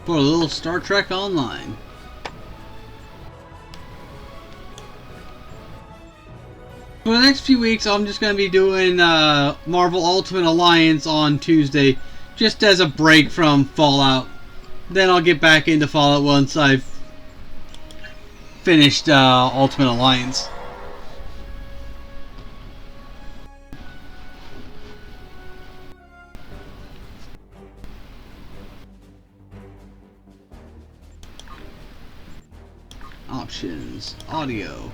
for a little Star Trek Online. For the next few weeks, I'm just going to be doing Marvel Ultimate Alliance on Tuesday, just as a break from Fallout. Then I'll get back into Fallout once I've finished Ultimate Alliance. Options, audio.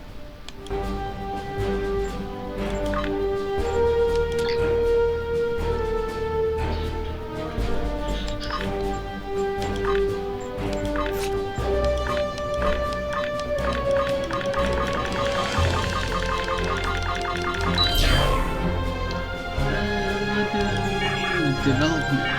Development.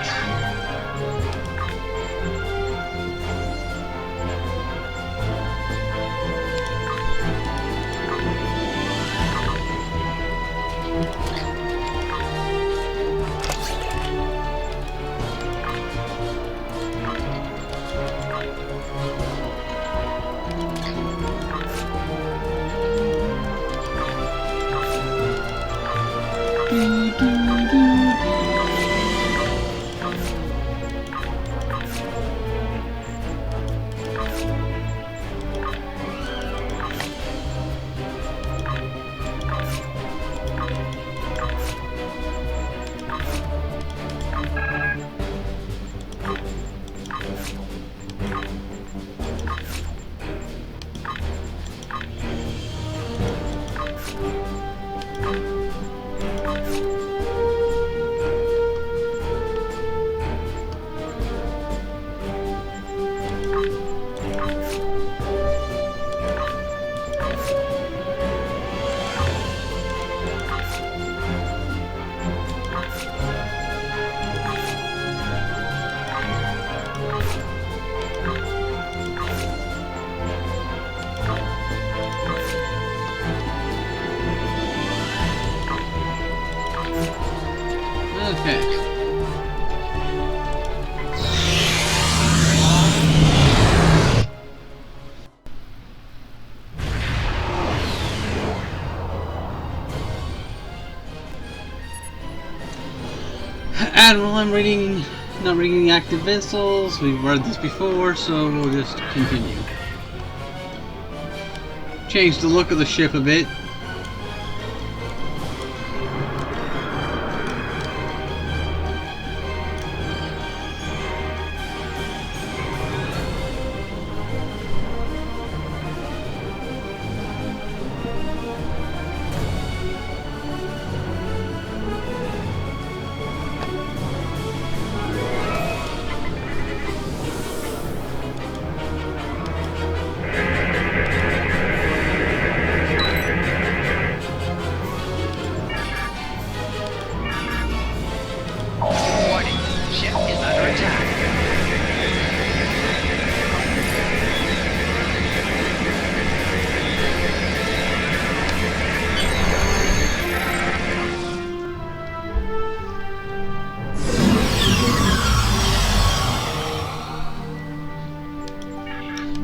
Okay. Admiral, I'm not reading the active vessels. We've read this before, so we'll just continue. Change the look of the ship a bit.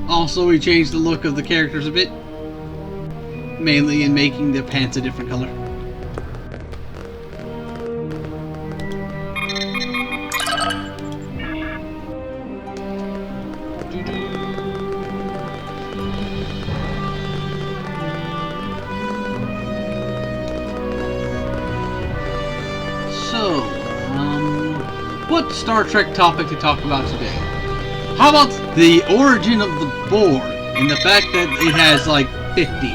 Also, we changed the look of the characters a bit, mainly in making the pants a different color. So, what Star Trek topic to talk about today? How about the origin of the Borg and the fact that it has like 50?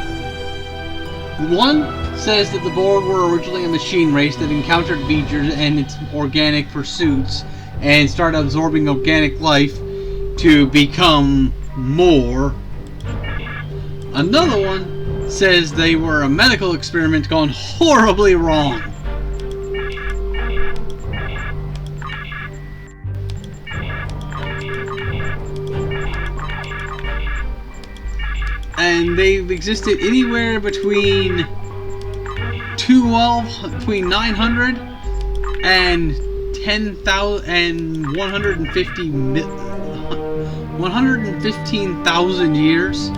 One says that the Borg were originally a machine race that encountered Beecher and its organic pursuits and started absorbing organic life to become more. Another one says they were a medical experiment gone horribly wrong. And they've existed anywhere between 900 and 10,000 and 150 115,000 years.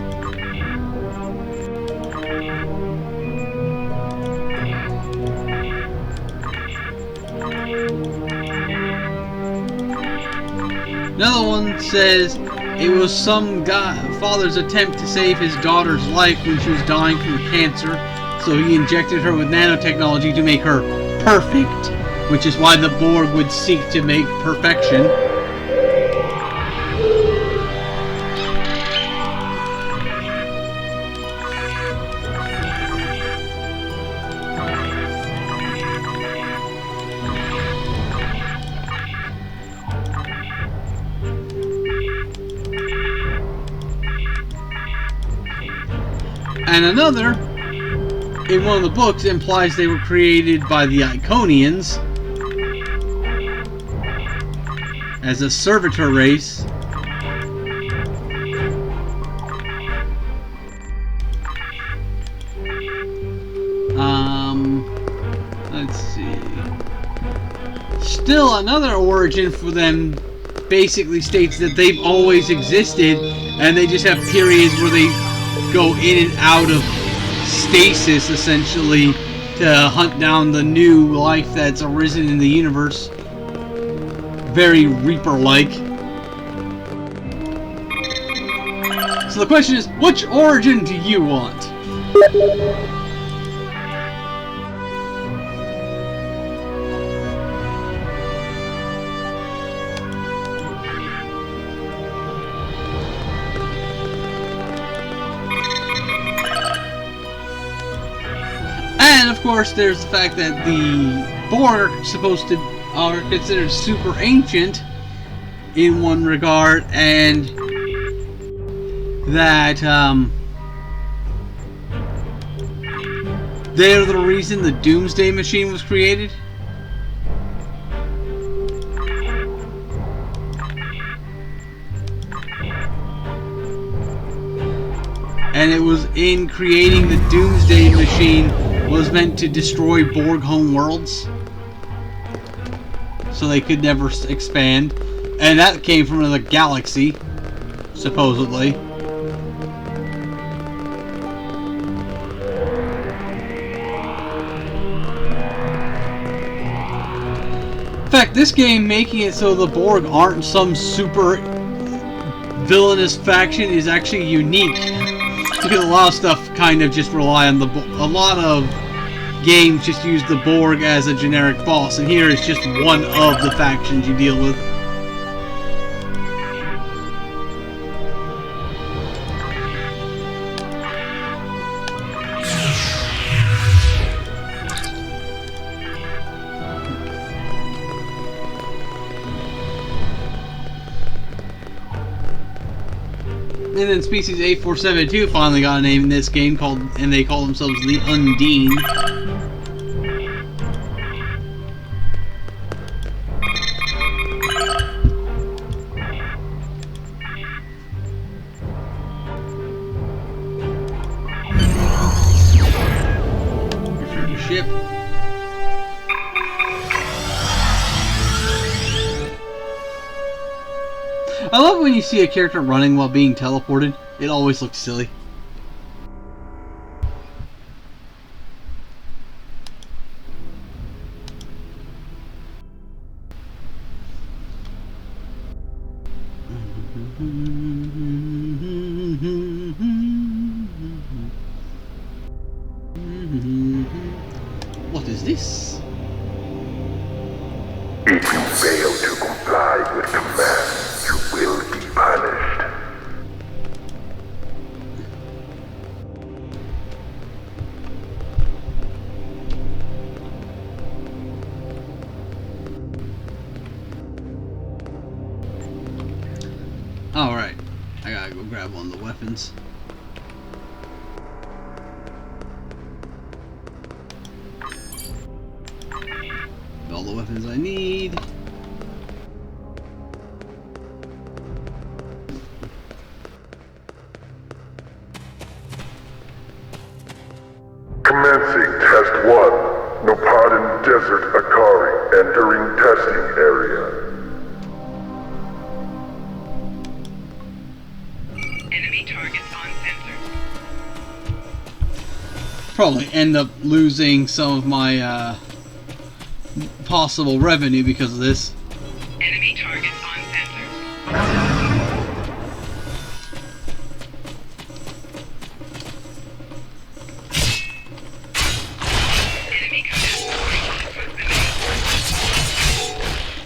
Another one says it was some father's attempt to save his daughter's life when she was dying from cancer, so he injected her with nanotechnology to make her perfect, which is why the Borg would seek to make perfection. And another, in one of the books, implies they were created by the Iconians as a servitor race. Let's see. Still, another origin for them basically states that they've always existed, and they just have periods where they go in and out of stasis, essentially, to hunt down the new life that's arisen in the universe. Very Reaper-like. So the question is, which origin do you want? And of course, there's the fact that the Borg are considered super ancient in one regard, and that they're the reason the Doomsday Machine was created. And it was in creating the Doomsday Machine was meant to destroy Borg home worlds, so they could never expand. And that came from another galaxy, supposedly. In fact, this game making it so the Borg aren't some super villainous faction is actually unique. Because a lot of stuff kind of just rely on a lot of games just use the Borg as a generic boss, and here it's just one of the factions you deal with. And then Species 8472 finally got a name in this game and they call themselves the Undine. Return to ship. I love when you see a character running while being teleported. It always looks silly. What is this? If you fail to comply with commands, you will be punished. Alright, I gotta go grab one of the weapons. All the weapons I need. Commencing Test 1, Nopadan Desert Akari, entering testing area. probably end up losing some of my possible revenue because of this. Enemy target on sensor. Enemy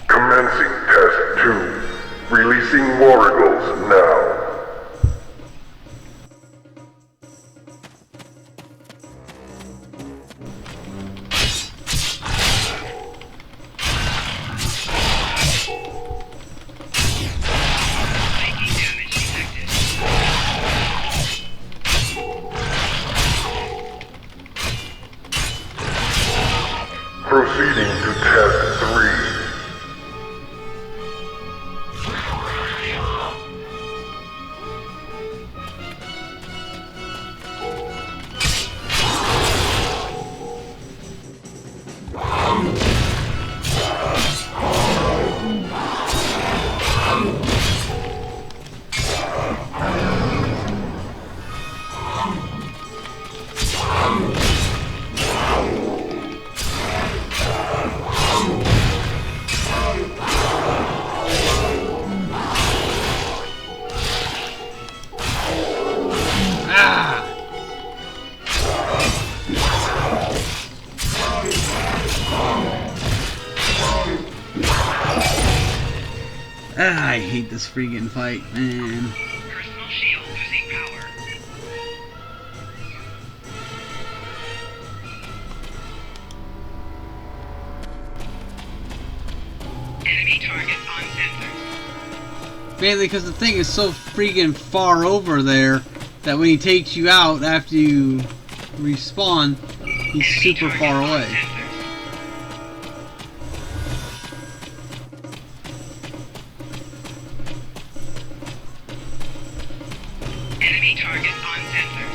Commencing test 2. Releasing mortals now. Proceeding to test 3. I hate this freaking fight, man. personal shield losing power. Enemy target on sensor. Mainly because the thing is so freaking far over there that when he takes you out after you respawn, he's Enemy super target far on away. sensor. Enemy target on sensor.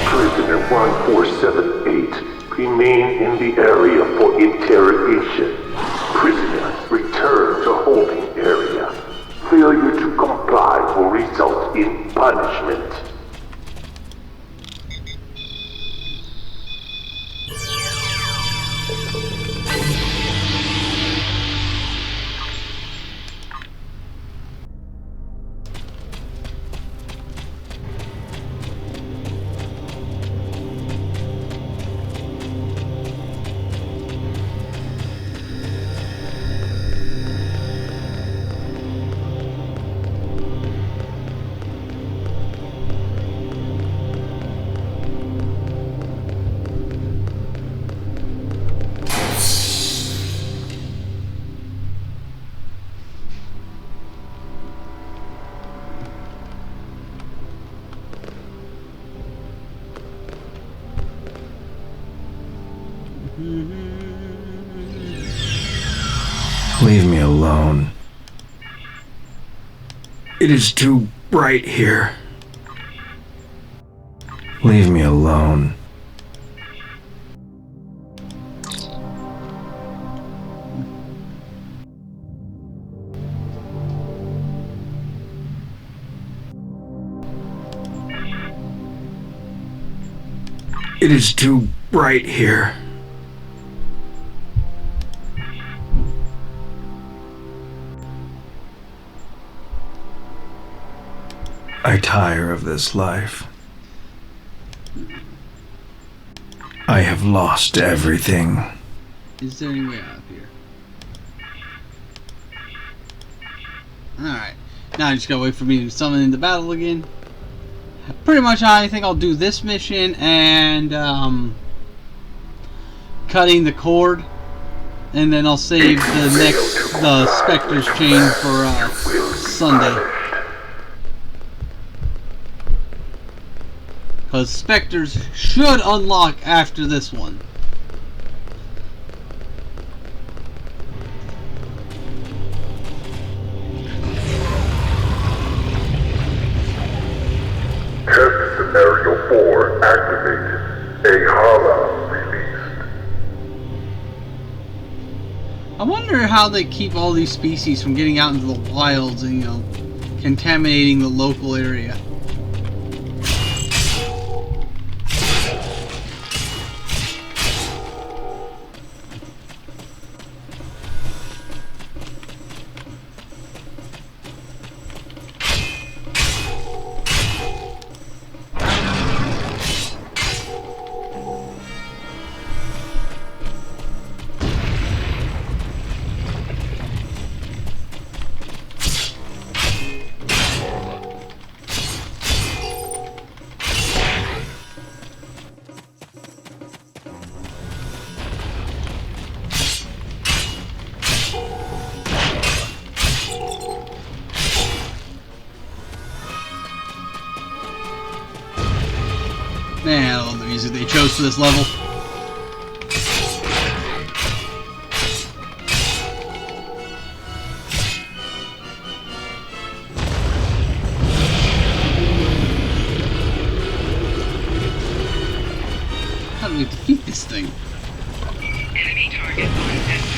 Prisoner 1478, remain in the area for interrogation. Prisoner, return to holding area. Failure to comply will result in punishment. Leave me alone. It is too bright here. Leave me alone. It is too bright here. I tire of this life. I have lost everything. Is there any way out of here? Alright. Now I just gotta wait for me to summon into battle again. Pretty much I think I'll do this mission and cutting the cord And then I'll save the Spectre's chain for Sunday. Because Spectres should unlock after this one. Test Scenario 4 activated. A Hala released. I wonder how they keep all these species from getting out into the wilds and, you know, contaminating the local area. Man, I love the music they chose for this level. How do we defeat this thing? Enemy target on center.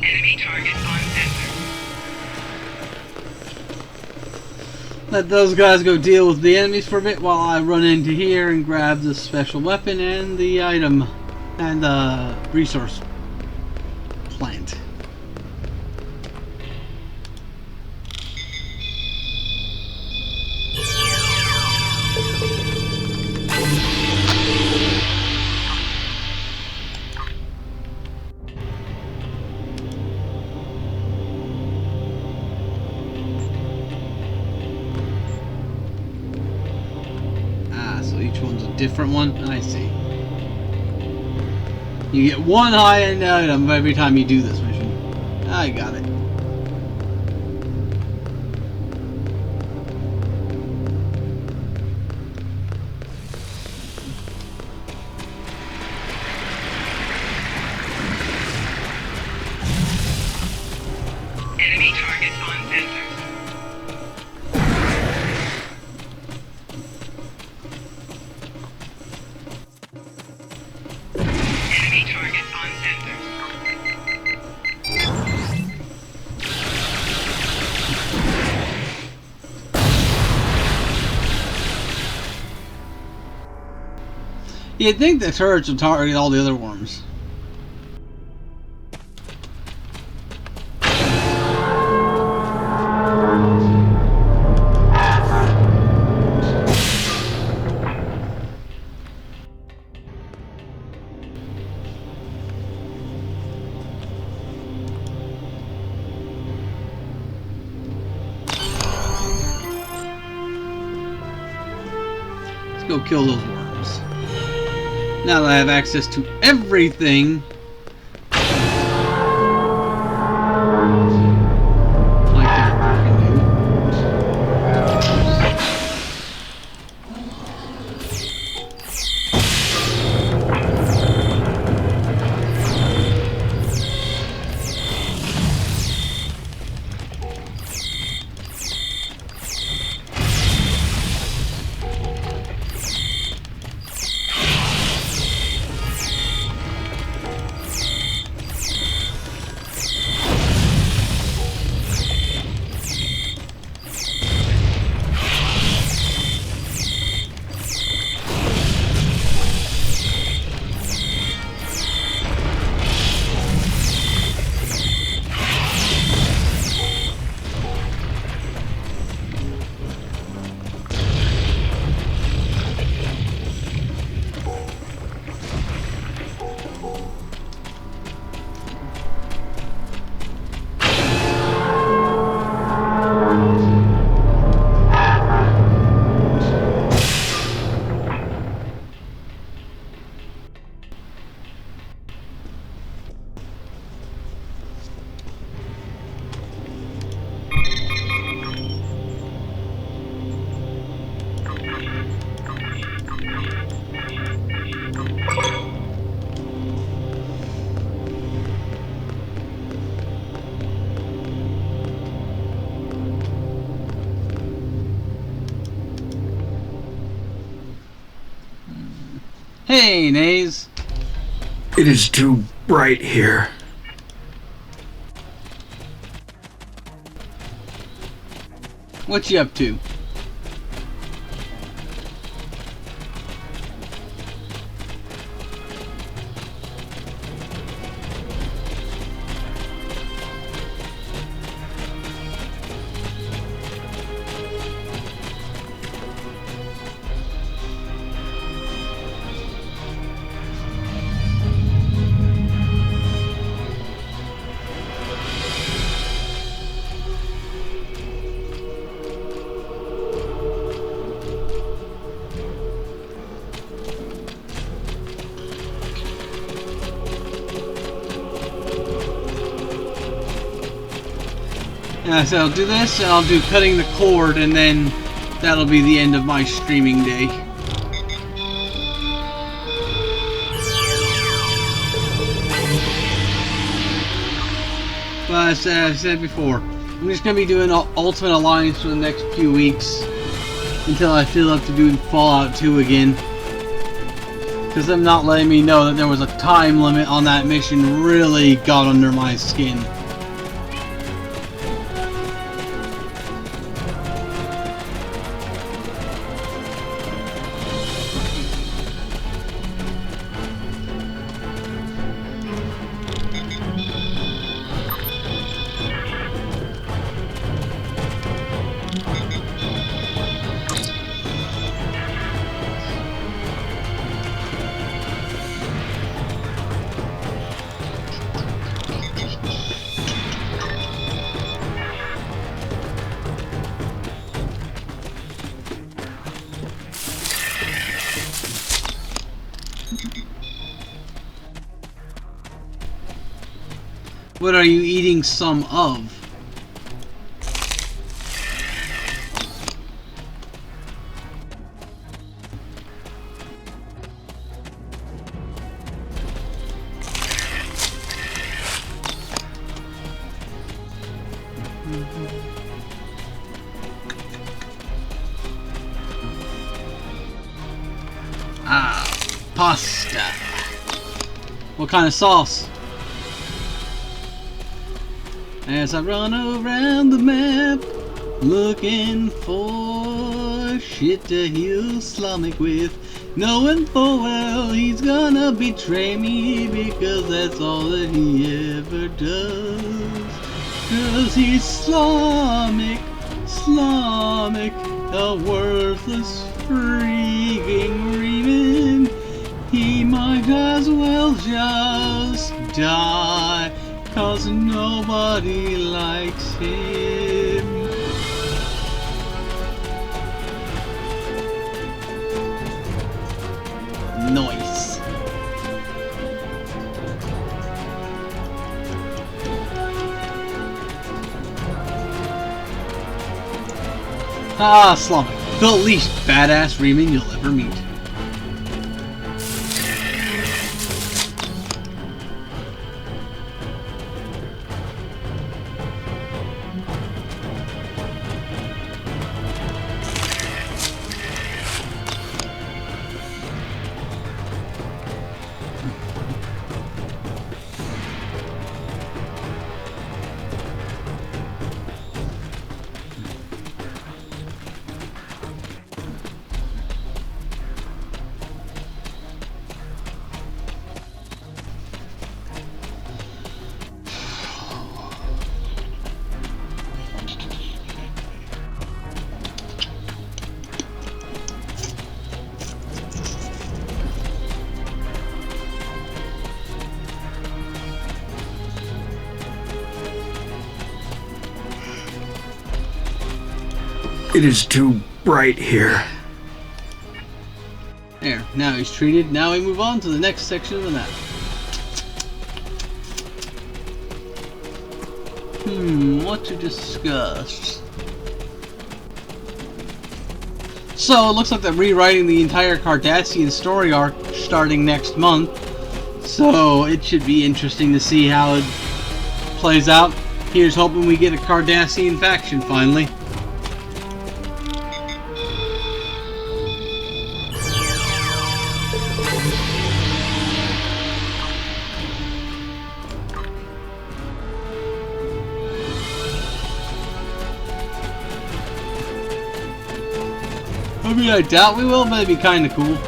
Enemy target on center. Enemy target on center. Let those guys go deal with the enemies for a bit while I run into here and grab the special weapon and the item and the resource plant. So each one's a different one. I see. You get one high-end item every time you do this mission. I got it. Enemy target on sensor. Enemy target on sensor. You'd think the turrets would target all the other worms. Let's go kill those worms. Now that I have access to everything, my character can do. Hey, Nays. It is too bright here. What you up to? So I'll do this, and I'll do cutting the cord, and then that'll be the end of my streaming day. But as I said before, I'm just going to be doing Ultimate Alliance for the next few weeks until I feel up to doing Fallout 2 again. Because them not letting me know that there was a time limit on that mission really got under my skin. What are you eating some of? Ah, pasta. What kind of sauce? As I run around the map, looking for shit to heal stomach with, knowing full well he's gonna betray me because that's all that he ever does. 'Cause he's Slamic, a worthless freaking Reman. He might as well just die, 'cause nobody likes him. Nice. Ah, Slump. The least badass Reman you'll ever meet. It is too bright here. There, now he's treated. Now we move on to the next section of the map. What to discuss? So, it looks like they're rewriting the entire Cardassian story arc starting next month. So, it should be interesting to see how it plays out. Here's hoping we get a Cardassian faction finally. I mean, I doubt we will, but it'd be kind of cool.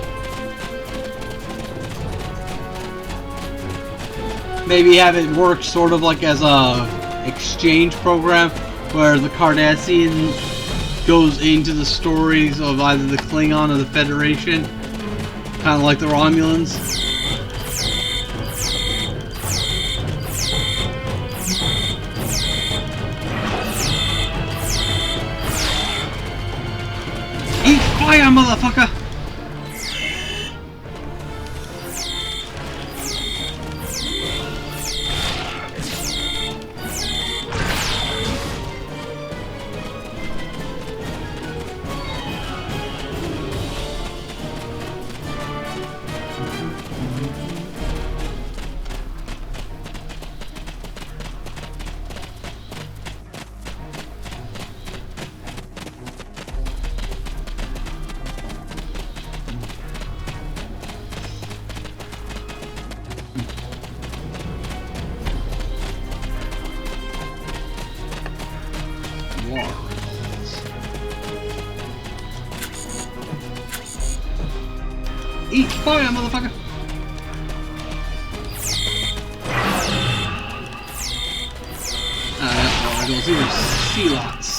Maybe have it work sort of like as a exchange program where the Cardassian goes into the stories of either the Klingon or the Federation, kind of like the Romulans. Eat fire, motherfucker! Eat fire, motherfucker! That's where I go. These are sea lots.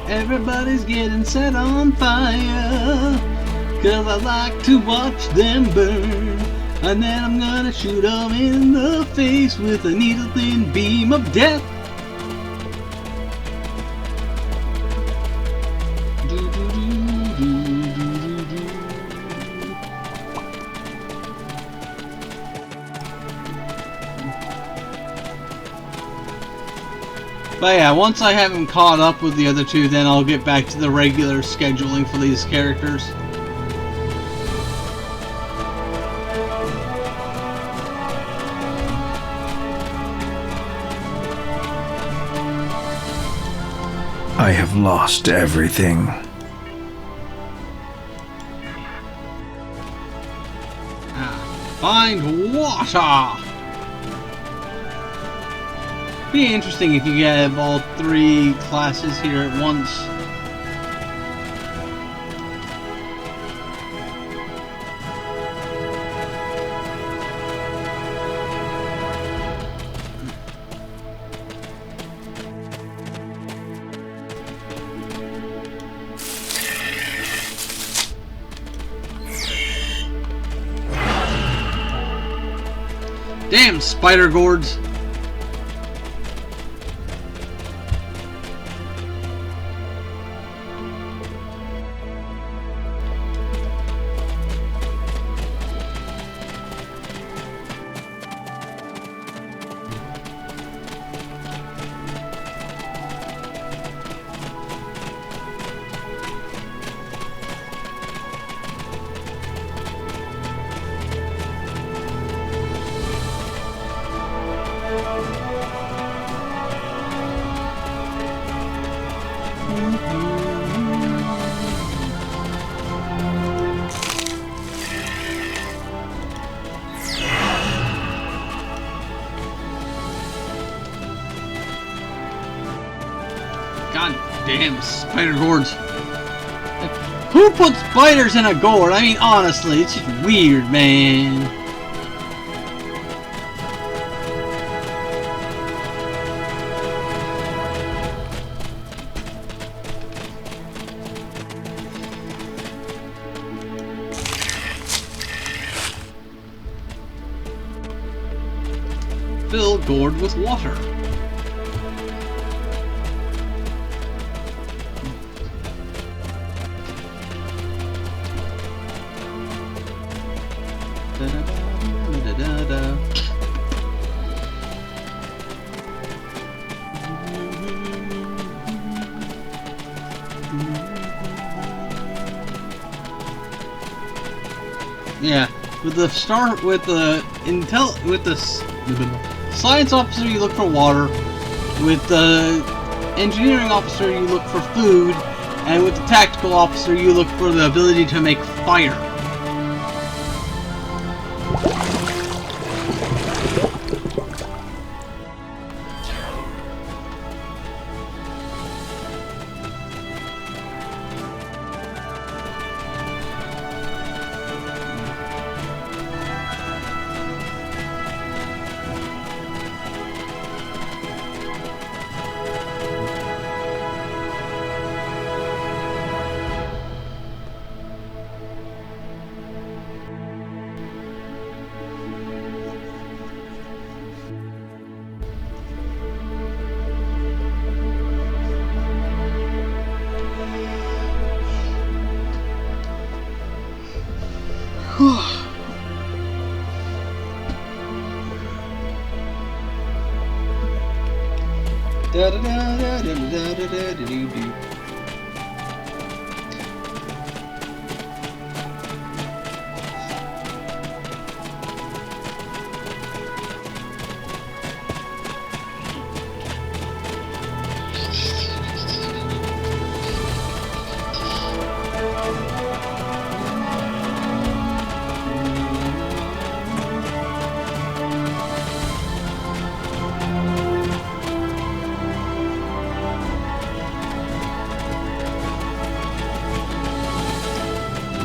Everybody's getting set on fire. 'cause I like to watch them burn. And then I'm gonna shoot them in the face with a needle-thin beam of death. But yeah, once I have him caught up with the other two, then I'll get back to the regular scheduling for these characters. I have lost everything. Find water! Be interesting if you have all three classes here at once. Damn spider gourds! God damn spider gourds. Like, who puts spiders in a gourd? I mean, honestly, it's just weird, man. Fill gourd with water. Yeah, with the science officer you look for water, with the engineering officer you look for food, and with the tactical officer you look for the ability to make fire.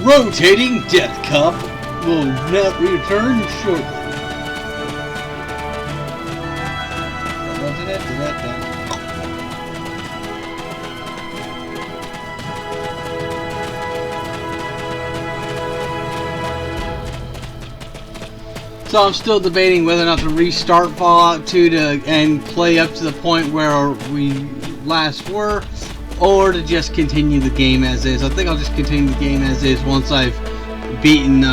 Rotating Death Cup will not return shortly. So I'm still debating whether or not to restart Fallout 2 and play up to the point where we last were, or to just continue the game as is. I think I'll just continue the game as is once I've beaten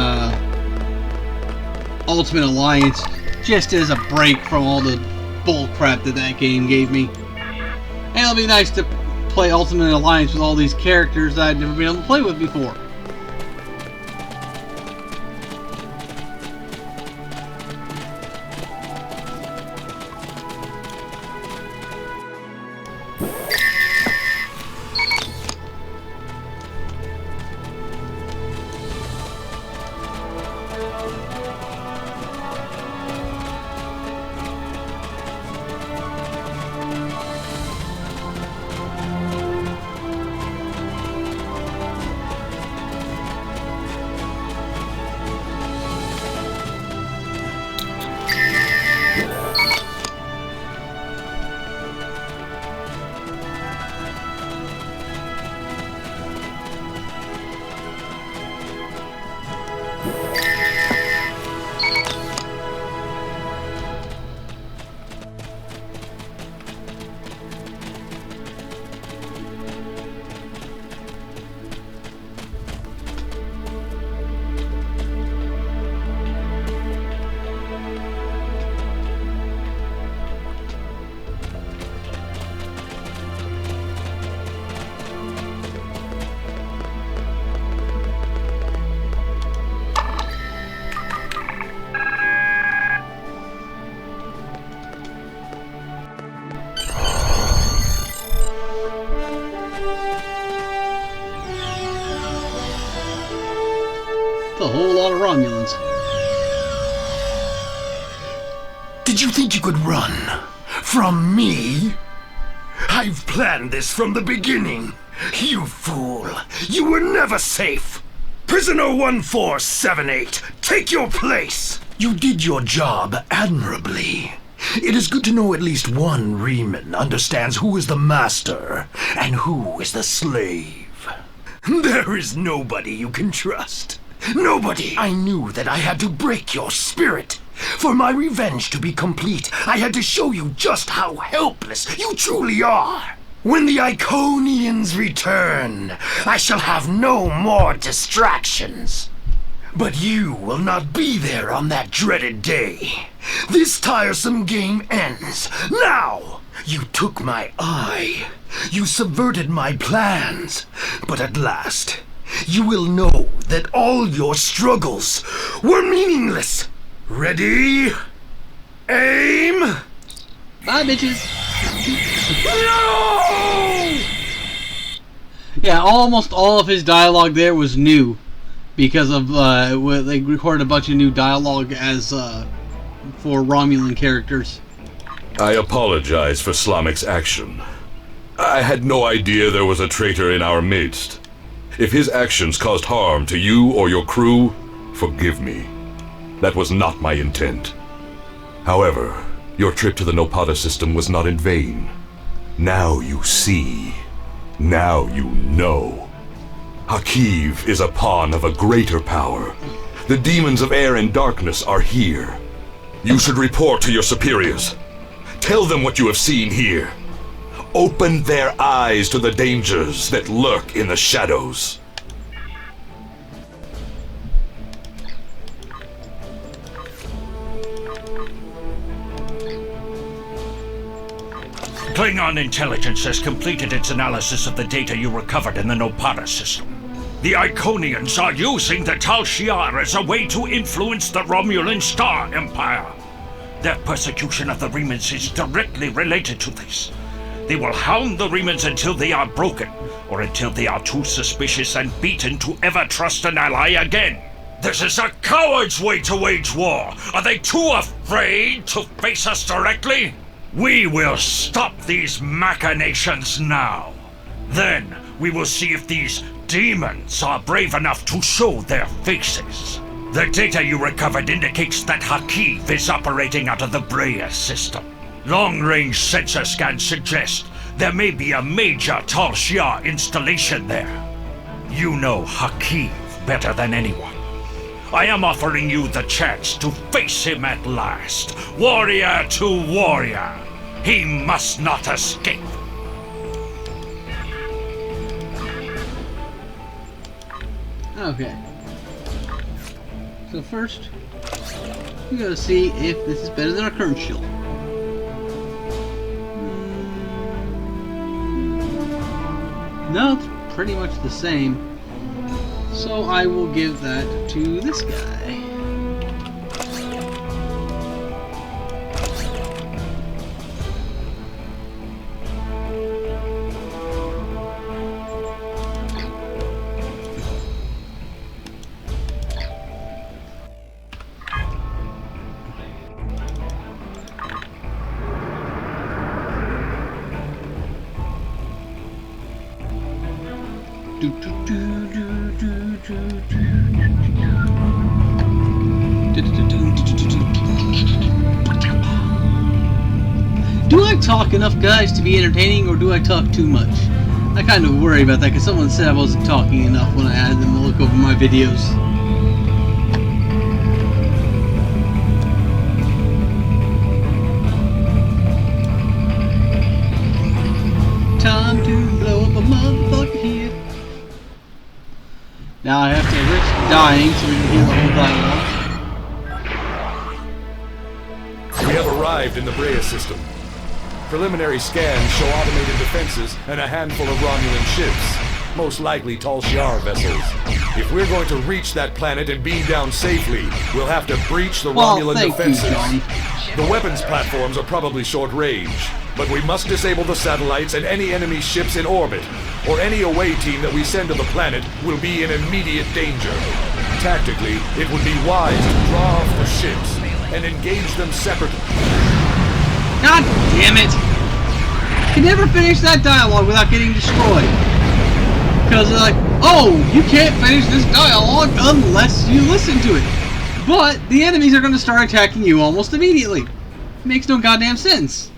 Ultimate Alliance, just as a break from all the bullcrap that game gave me. And it'll be nice to play Ultimate Alliance with all these characters that I've never been able to play with before. A whole lot of Romulans. Did you think you could run from me? I've planned this from the beginning. You fool. You were never safe. Prisoner 1478, take your place. You did your job admirably. It is good to know at least one Reman understands who is the master and who is the slave. There is nobody you can trust. Nobody! I knew that I had to break your spirit. For my revenge to be complete, I had to show you just how helpless you truly are. When the Iconians return, I shall have no more distractions. But you will not be there on that dreaded day. This tiresome game ends now. You took my eye. You subverted my plans. But at last, you will know that all your struggles were meaningless. Ready? Aim! Bye, bitches. No! Yeah, almost all of his dialogue there was new. Because of, they recorded a bunch of new dialogue as, for Romulan characters. I apologize for Slamic's action. I had no idea there was a traitor in our midst. If his actions caused harm to you or your crew, forgive me. That was not my intent. However, your trip to the Nopata system was not in vain. Now you see. Now you know. Hakiv is a pawn of a greater power. The demons of air and darkness are here. You should report to your superiors. Tell them what you have seen here. Open their eyes to the dangers that lurk in the shadows. Klingon intelligence has completed its analysis of the data you recovered in the Nopata system. The Iconians are using the Tal Shiar as a way to influence the Romulan Star Empire. Their persecution of the Remans is directly related to this. They will hound the Remans until they are broken, or until they are too suspicious and beaten to ever trust an ally again. This is a coward's way to wage war. Are they too afraid to face us directly? We will stop these machinations now. Then we will see if these demons are brave enough to show their faces. The data you recovered indicates that Hakiv is operating out of the Breya system. Long-range sensor scans suggest there may be a major Tal Shiar installation there. You know Hakiv better than anyone. I am offering you the chance to face him at last. Warrior to warrior. He must not escape. Okay. So first, we gotta see if this is better than our current shield. No, it's pretty much the same. So I will give that to this guy. Do I talk enough, guys, to be entertaining, or do I talk too much? I kind of worry about that because someone said I wasn't talking enough when I had them to look over my videos. Time to blow up a motherfucker here. Now I have to risk dying so we can hear the whole dialogue. We have arrived in the Brea system. Preliminary scans show automated defenses and a handful of Romulan ships, most likely Tal Shiar vessels. If we're going to reach that planet and beam down safely, we'll have to breach the Romulan defenses. The weapons platforms are probably short range, but we must disable the satellites and any enemy ships in orbit, or any away team that we send to the planet will be in immediate danger. Tactically, it would be wise to draw off the ships and engage them separately. God damn it! I can never finish that dialogue without getting destroyed. Because they're like, oh, you can't finish this dialogue unless you listen to it. But the enemies are going to start attacking you almost immediately. Makes no goddamn sense.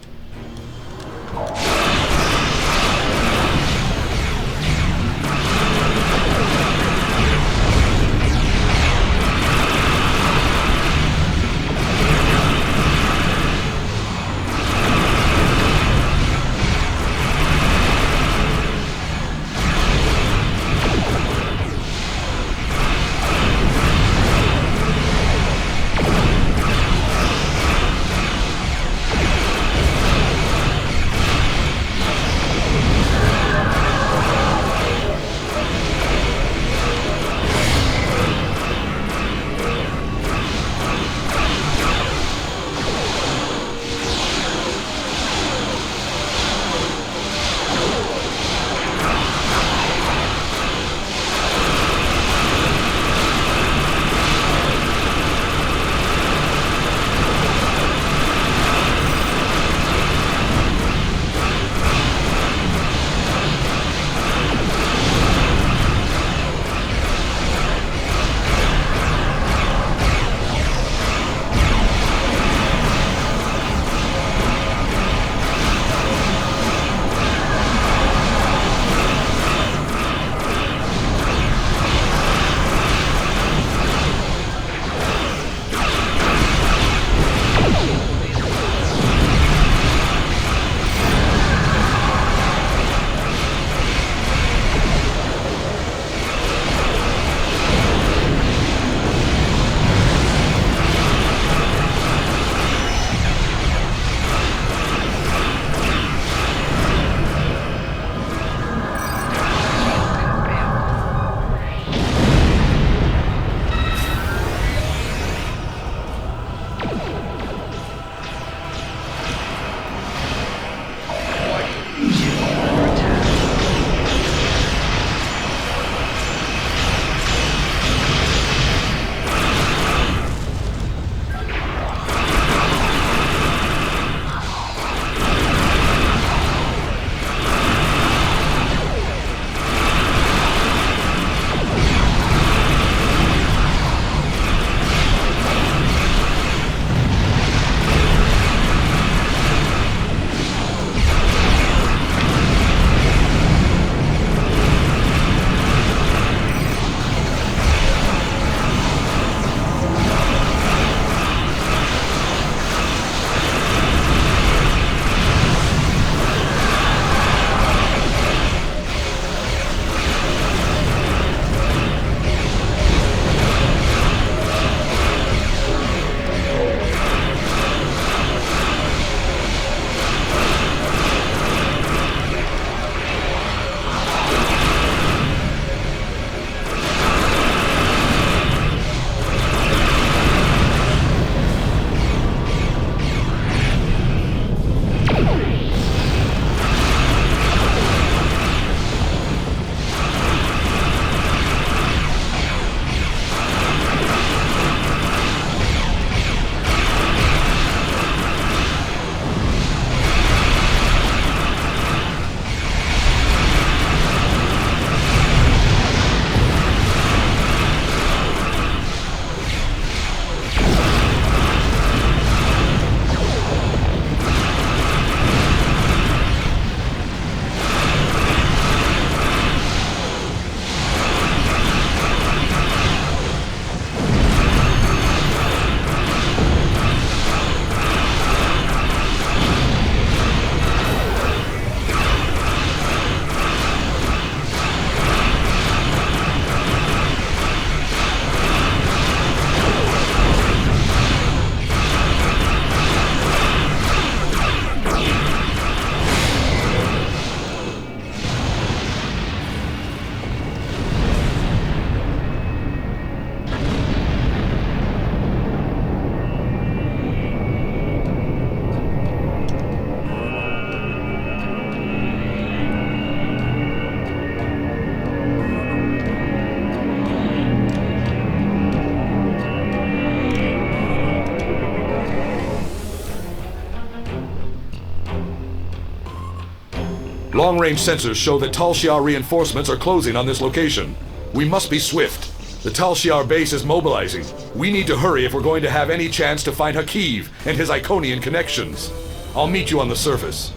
Long-range sensors show that Tal Shiar reinforcements are closing on this location. We must be swift. The Tal Shiar base is mobilizing. We need to hurry if we're going to have any chance to find Hakiv and his Iconian connections. I'll meet you on the surface.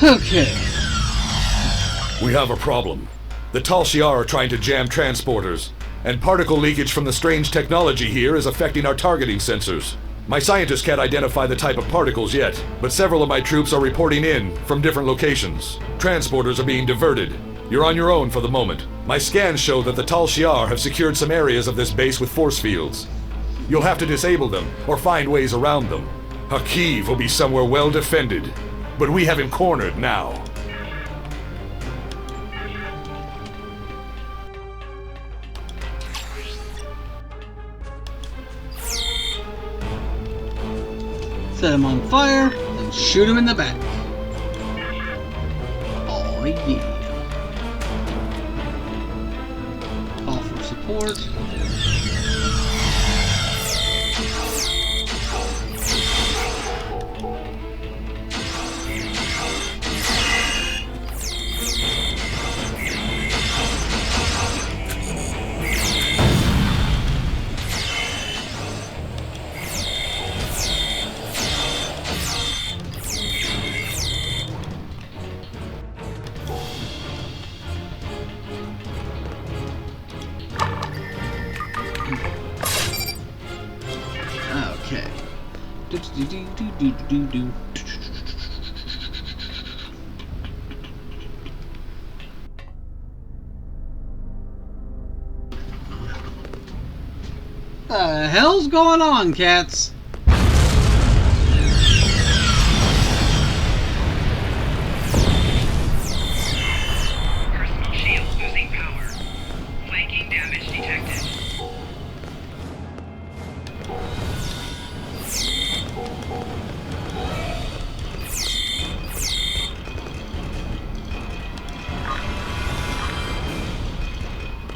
Okay. We have a problem. The Tal Shiar are trying to jam transporters, and particle leakage from the strange technology here is affecting our targeting sensors. My scientists can't identify the type of particles yet, but several of my troops are reporting in from different locations. Transporters are being diverted. You're on your own for the moment. My scans show that the Tal Shiar have secured some areas of this base with force fields. You'll have to disable them, or find ways around them. Hakiv will be somewhere well defended, but we have him cornered now. Set him on fire, and shoot him in the back. Oh yeah. Call for support. Okay. The hell's going on, cats? Personal shield losing power. Flanking damage detected.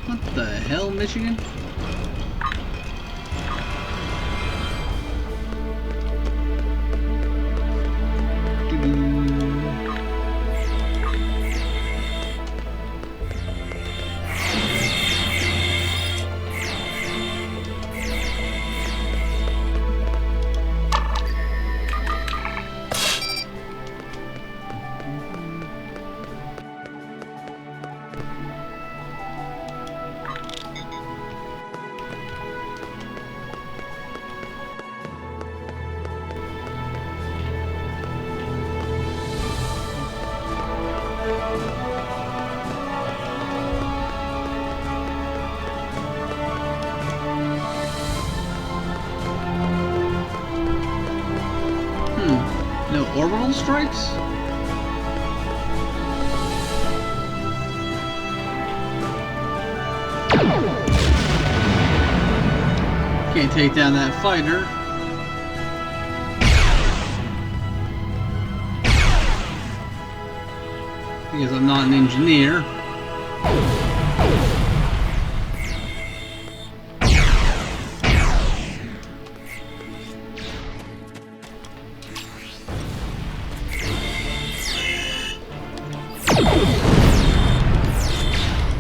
What the hell, Michigan? No orbital strikes? Can't take down that fighter. Because I'm not an engineer.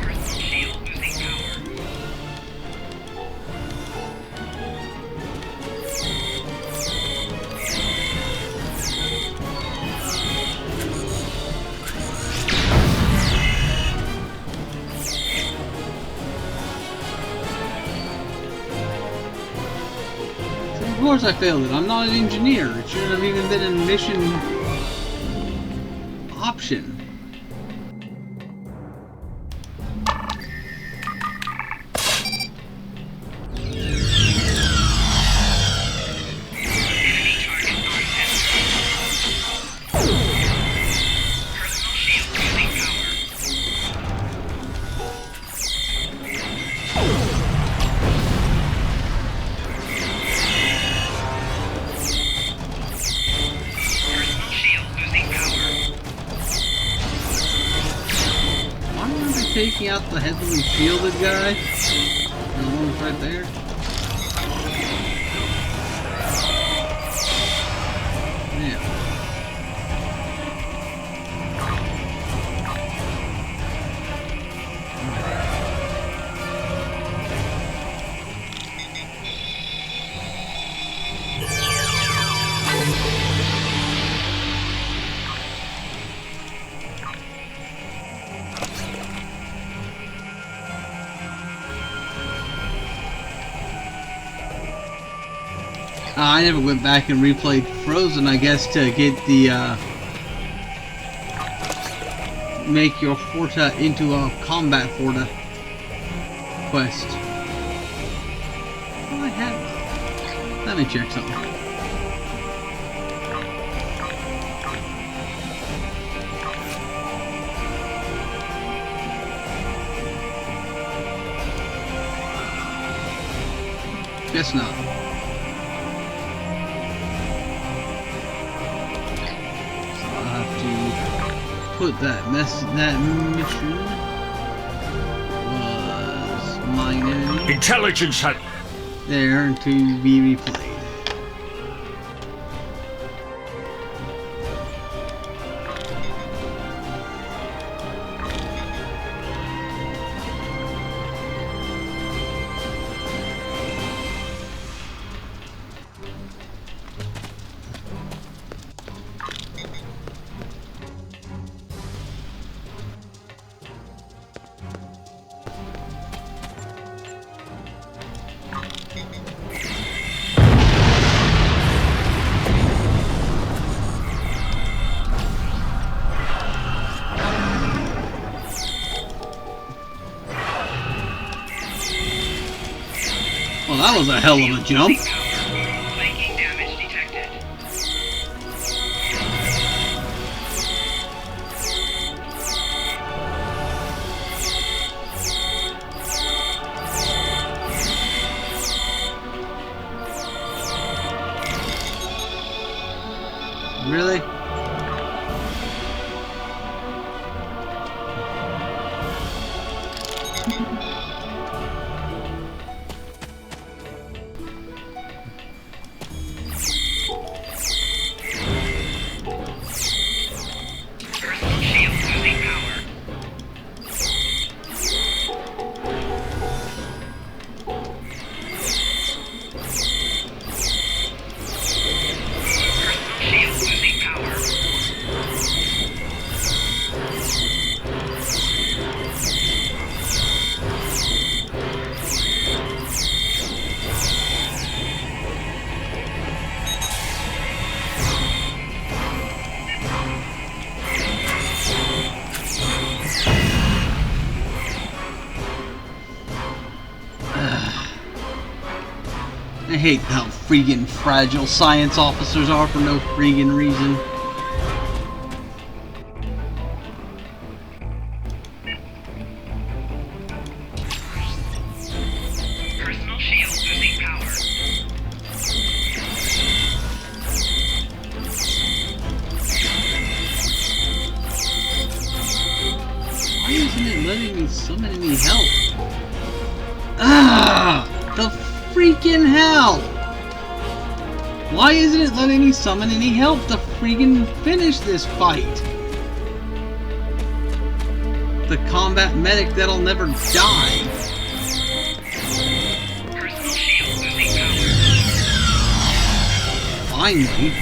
Personal shield losing power. Of course I failed it. I'm not an engineer. It shouldn't have even been a mission option. Enemy target on sensor. Personal shield losing power. Personal shield losing power. I remember taking out the heavily shielded guy. The one's right there. I never went back and replayed Frozen, I guess, to get the, make your Forta into a combat Forta quest. Oh, I have. Let me check something. Guess not. So I'll have to put that that mission was mine enemy Intelligence had... there to be replayed. Well, that was a hell of a jump. Flanking damage detected. Really? Personal shield losing power. Personal shield losing power. I hate how freaking fragile science officers are for no freaking reason. Personal shield losing power. Why isn't it letting me summon any help? Ah! The freaking hell! Why isn't it letting me summon any help to freaking finish this fight? The combat medic that'll never die. Personal shield losing power. Finally.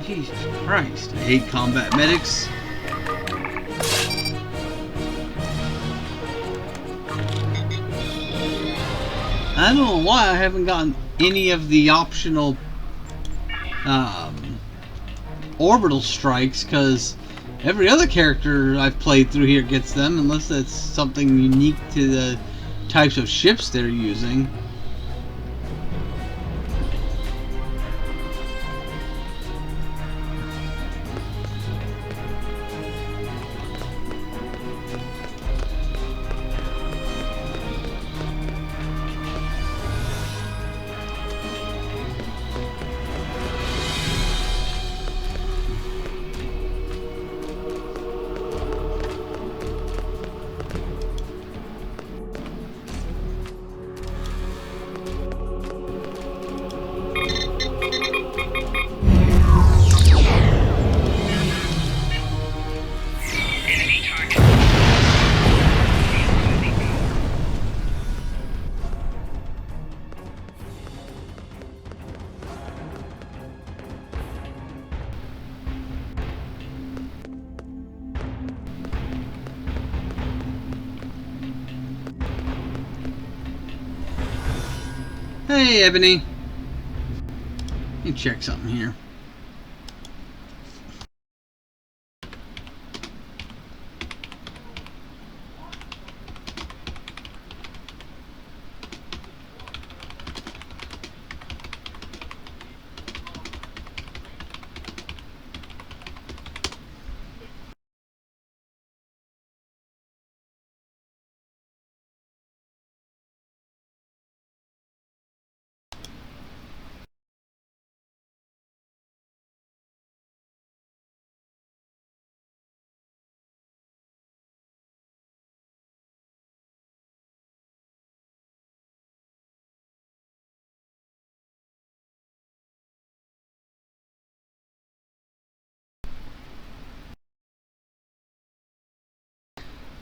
Jesus Christ, I hate combat medics. I don't know why I haven't gotten any of the optional orbital strikes, because every other character I've played through here gets them, unless that's something unique to the types of ships they're using. Hey, Ebony. Let me check something here.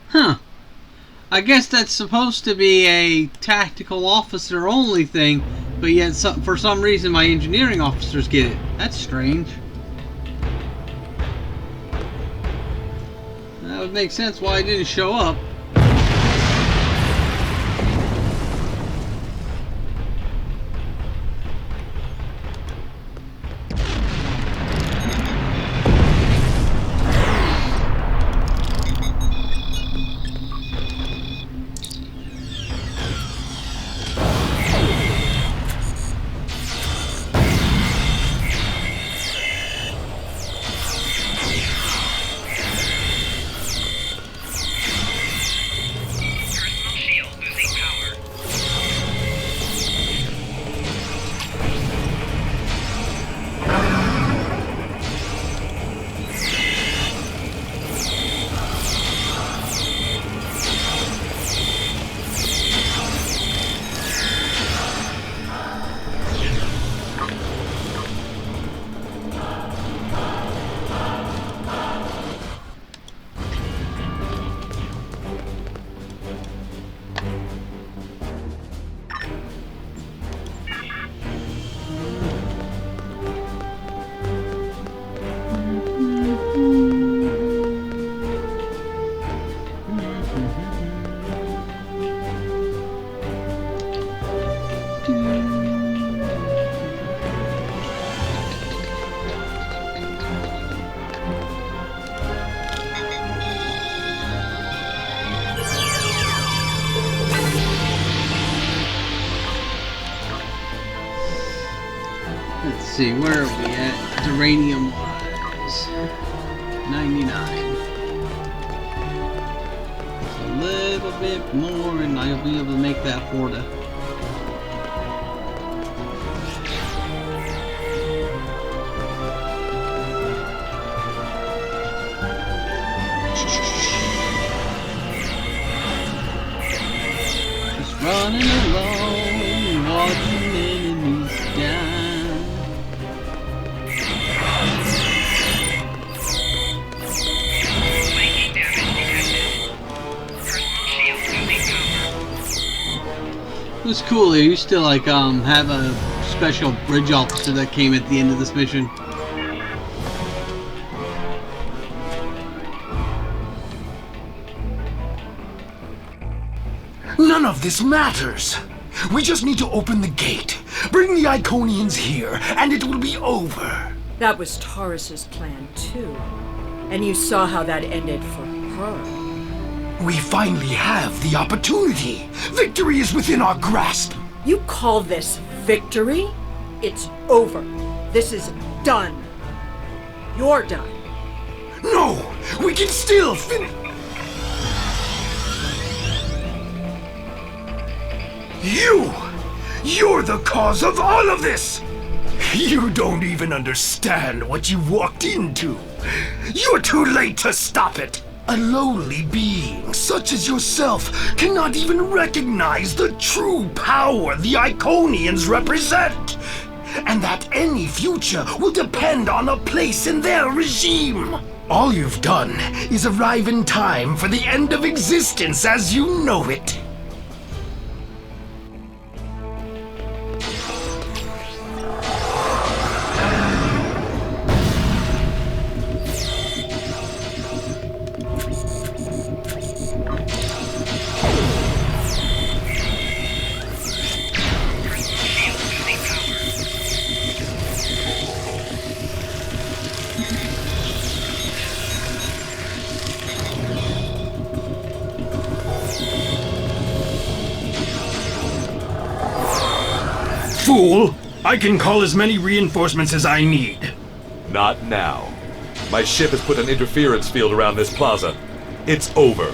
Huh. I guess that's supposed to be a tactical officer only thing, but yet for some reason my engineering officers get it. That's strange. That would make sense why it didn't show up. Personal shield losing power. Let's see, where are we at? Uranium wise. 99. Just a little bit more and I'll be able to make that Horta. Just running along, watching enemies down. Flanking damage detected. Personal shield losing power. It was cool. They used to like have a special bridge officer that came at the end of this mission. None of this matters. We just need to open the gate, bring the Iconians here, and it will be over. That was Taurus's plan, too. And you saw how that ended for her. We finally have the opportunity. Victory is within our grasp. You call this victory? It's over. This is done. You're done. No, we can still finish. You're the cause of all of this! You don't even understand what you walked into. You're too late to stop it. A lowly being such as yourself cannot even recognize the true power the Iconians represent. And that any future will depend on a place in their regime. All you've done is arrive in time for the end of existence as you know it. Personal shield fool! I can call as many reinforcements as I need. Not now. My ship has put an interference field around this plaza. It's over.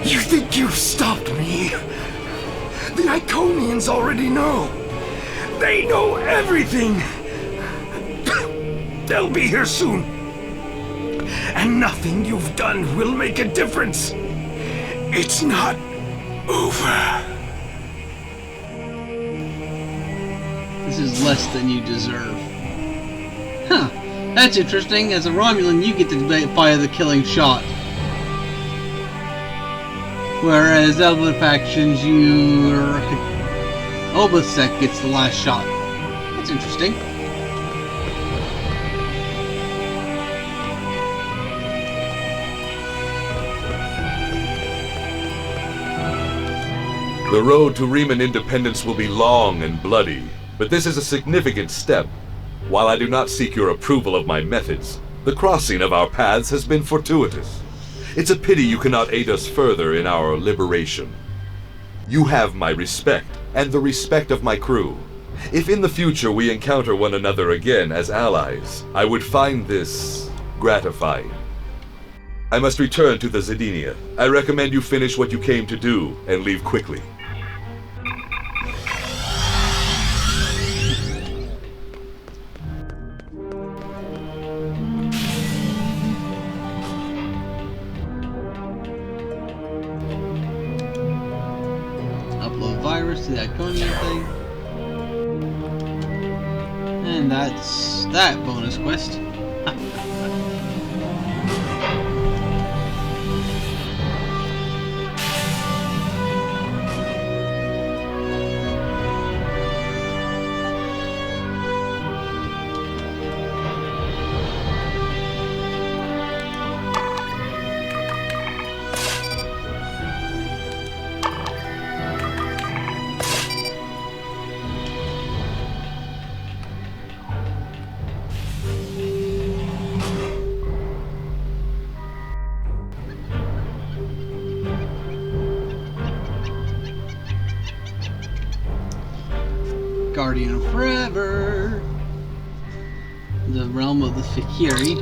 You think you've stopped me? The Iconians already know. They know everything. They'll be here soon. And nothing you've done will make a difference. It's not over. This is less than you deserve. Huh. That's interesting. As a Romulan, you get to fire the killing shot. Whereas other factions, Obasek gets the last shot. That's interesting. The road to Riemann independence will be long and bloody, but this is a significant step. While I do not seek your approval of my methods, the crossing of our paths has been fortuitous. It's a pity you cannot aid us further in our liberation. You have my respect, and the respect of my crew. If in the future we encounter one another again as allies, I would find this gratifying. I must return to the Zedinia. I recommend you finish what you came to do and leave quickly. Upload virus to the Iconian thing. And that's that bonus quest. Guardian of Forever. The realm of the Fikiri.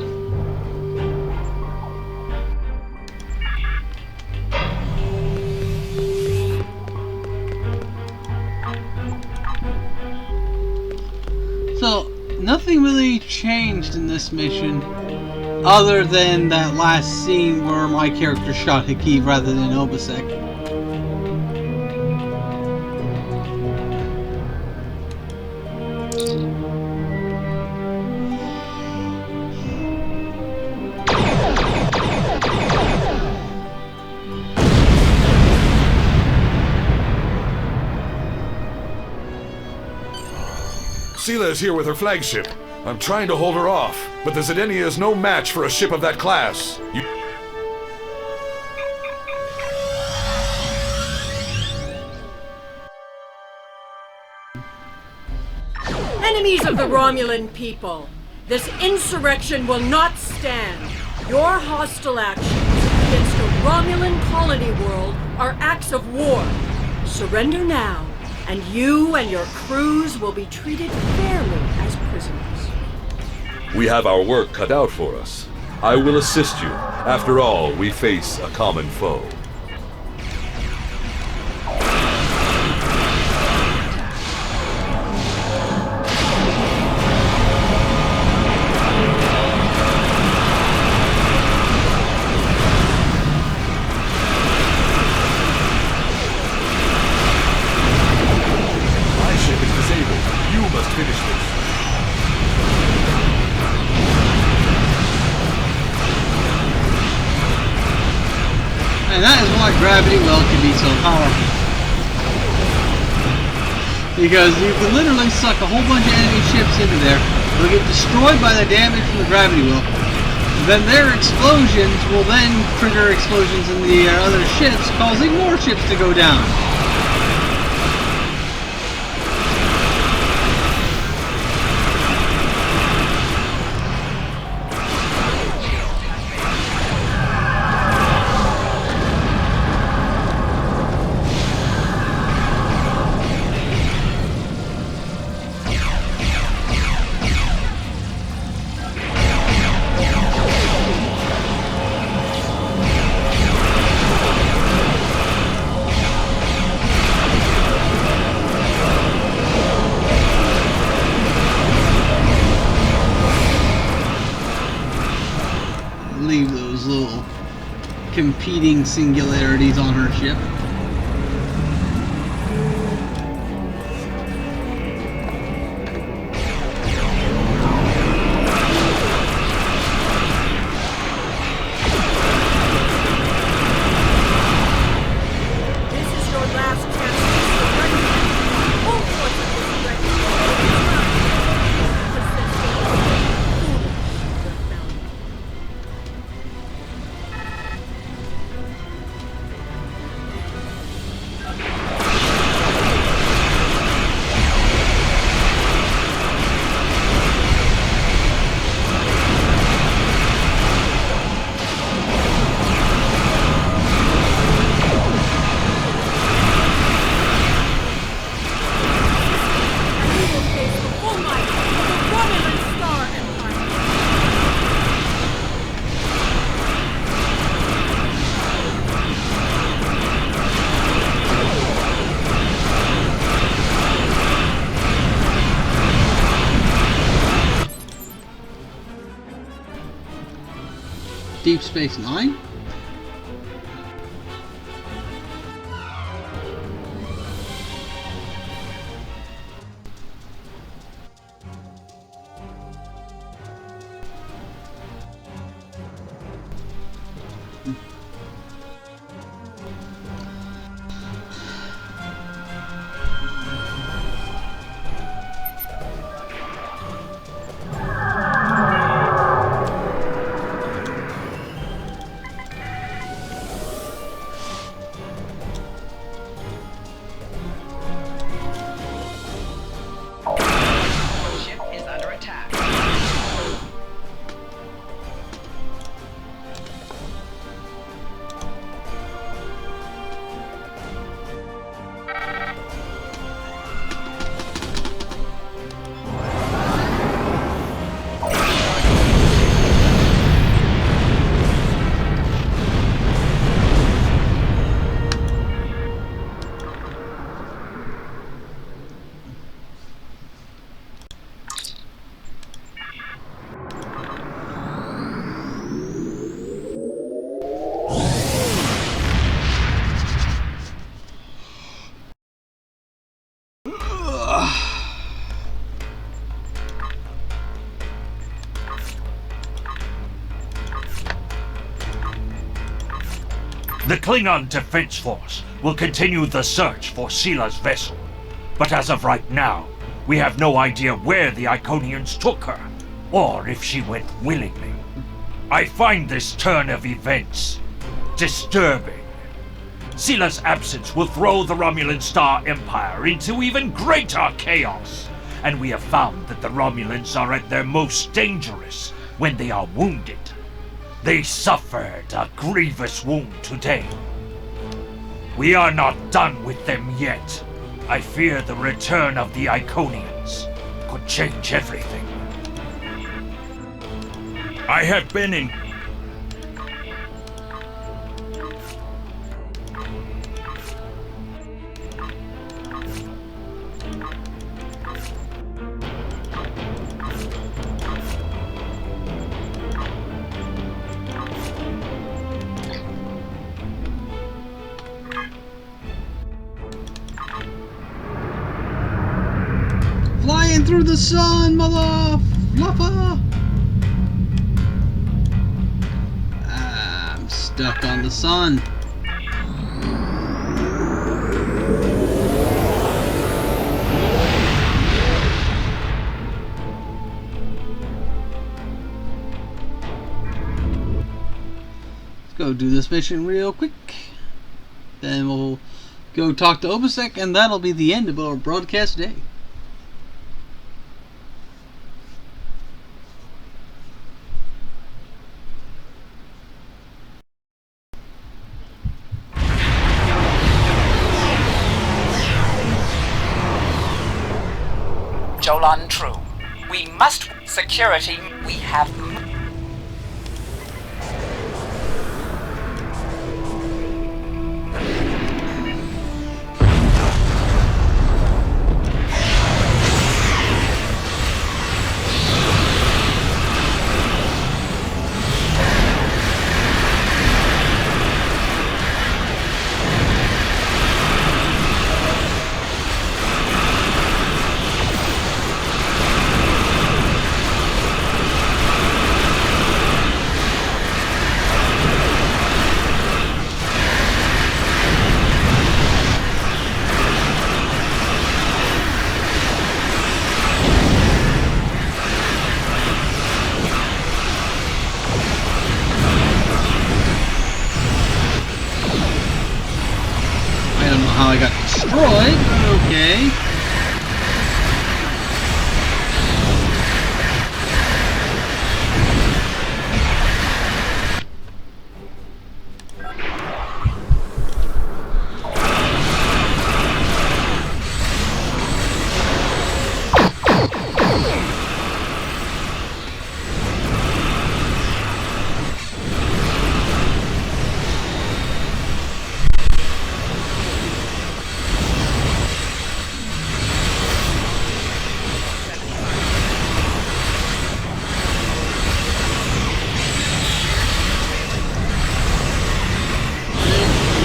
So, nothing really changed in this mission other than that last scene where my character shot Hakiv rather than Obasek. Sela is here with her flagship. I'm trying to hold her off, but the Zedenia is no match for a ship of that class. Enemies of the Romulan people, this insurrection will not stand. Your hostile actions against a Romulan colony world are acts of war. Surrender now, and you and your crews will be treated fairly as prisoners. We have our work cut out for us. I will assist you. After all, we face a common foe. My ship is disabled. You must finish this. And that is why gravity well can be so powerful. Because you can literally suck a whole bunch of enemy ships into there. They'll get destroyed by the damage from the gravity well. Then their explosions will then trigger explosions in the other ships, causing more ships to go down. Leave those little competing singularities on her ship. This is your last chance to surrender. Full force of this threat. You will face the full might of the Romulan Star Empire. Deep Space Nine? Ship is under attack. The Klingon Defense Force will continue the search for Sila's vessel. But as of right now, we have no idea where the Iconians took her, or if she went willingly. I find this turn of events disturbing. Sila's absence will throw the Romulan Star Empire into even greater chaos, and we have found that the Romulans are at their most dangerous when they are wounded. They suffered a grievous wound today. We are not done with them yet. I fear the return of the Iconians could change everything. I have been in... Flying through the sun, mother fluffer! I'm stuck on the sun. go do this mission real quick. Then we'll go talk to Obasek, and that'll be the end of our broadcast today. Jolan True. We must security. We have. How I got destroyed, but okay.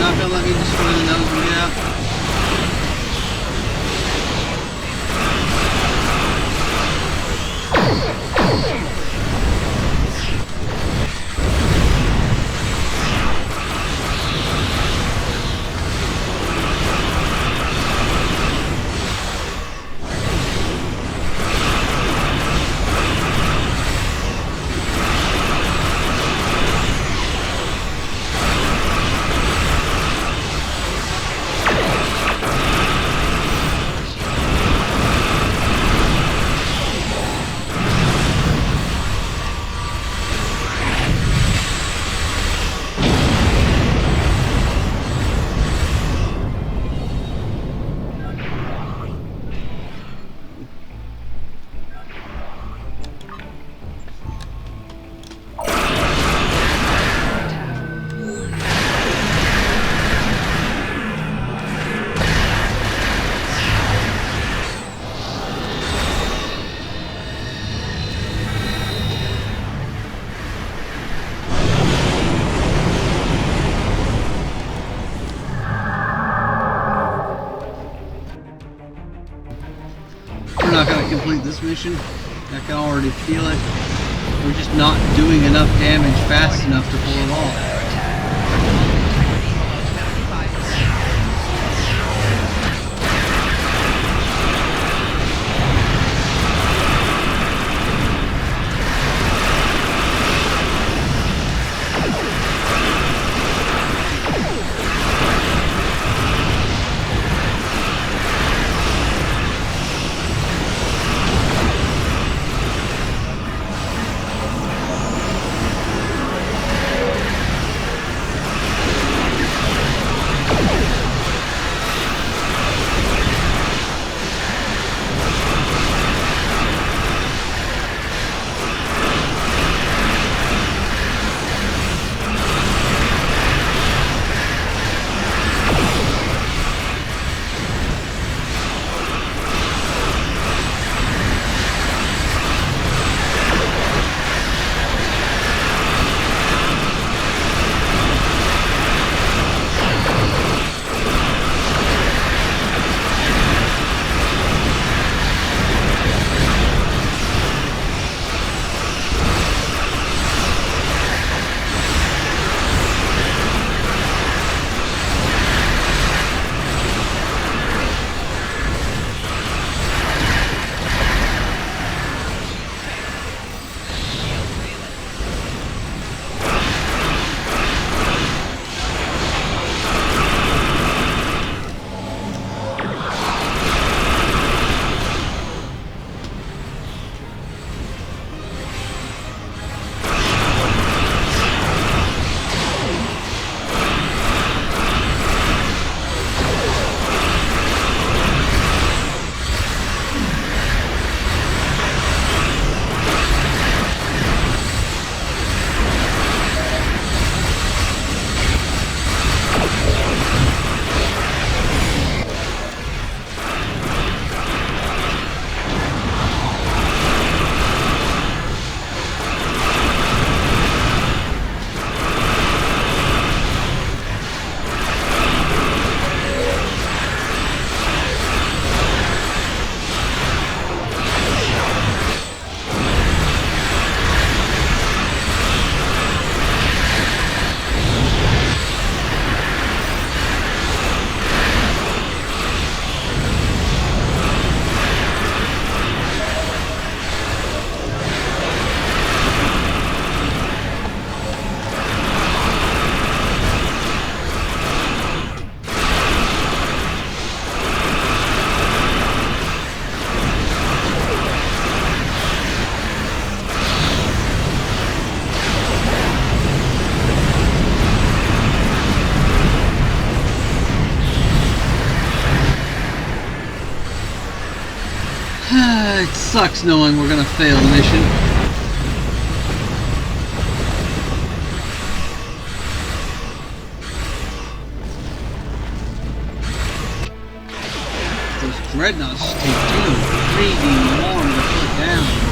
Not gonna let me destroy the nose and get out. We're not gonna complete this mission. I can already feel it. We're just not doing enough damage fast enough to pull it off. sucks knowing we're gonna fail the mission. Those dreadnoughts take too freaking long to put down.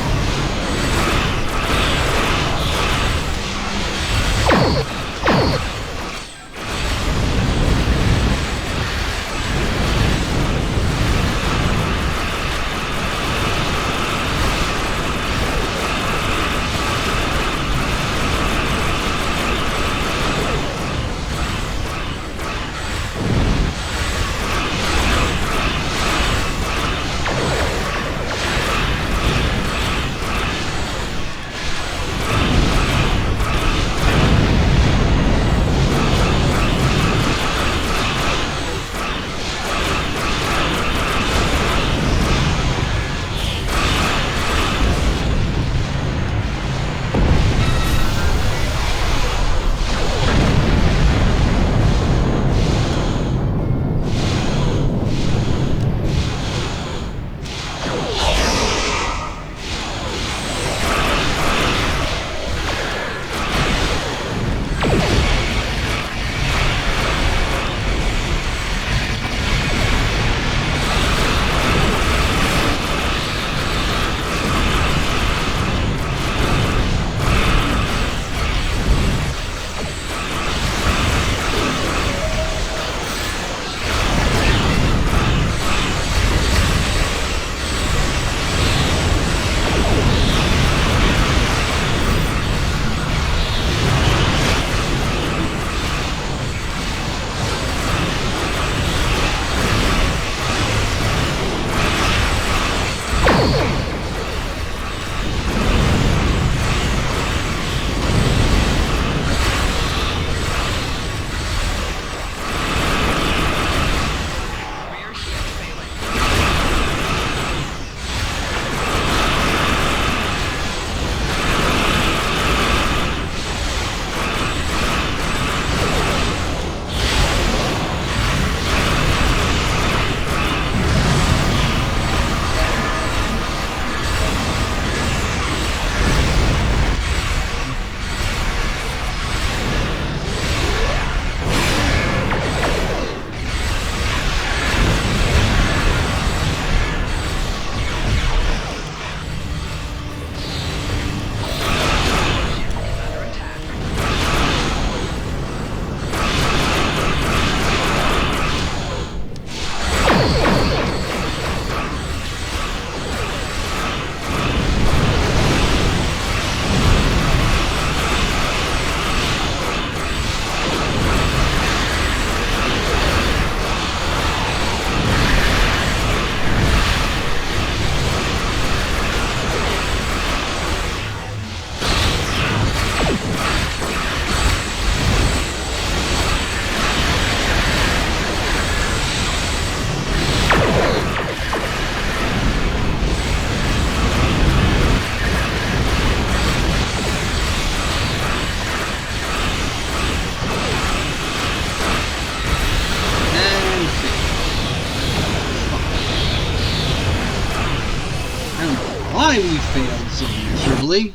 Why we failed so miserably?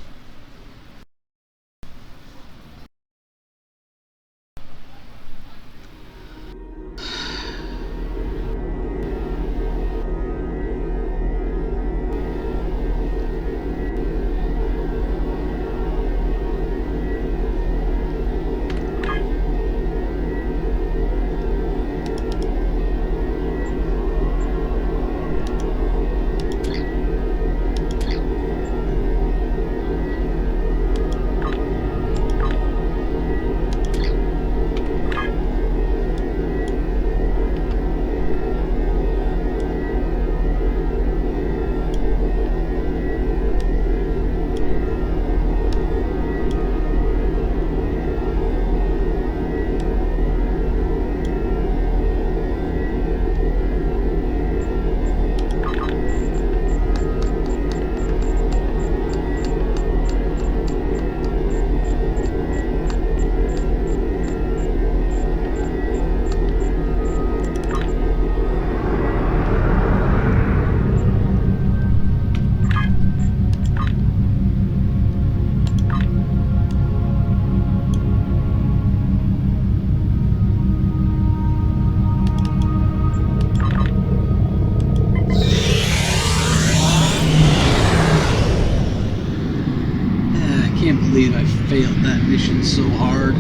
believe I failed that mission so hard.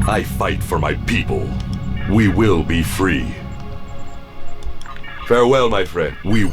I fight for my people. We will be free. Farewell, my friend. We...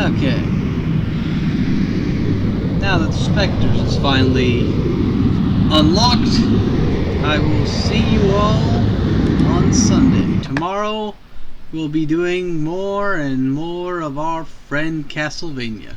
Okay. Now that the Spectres is finally unlocked, I will see you all on Sunday. Tomorrow we'll be doing more and more of our friend Castlevania.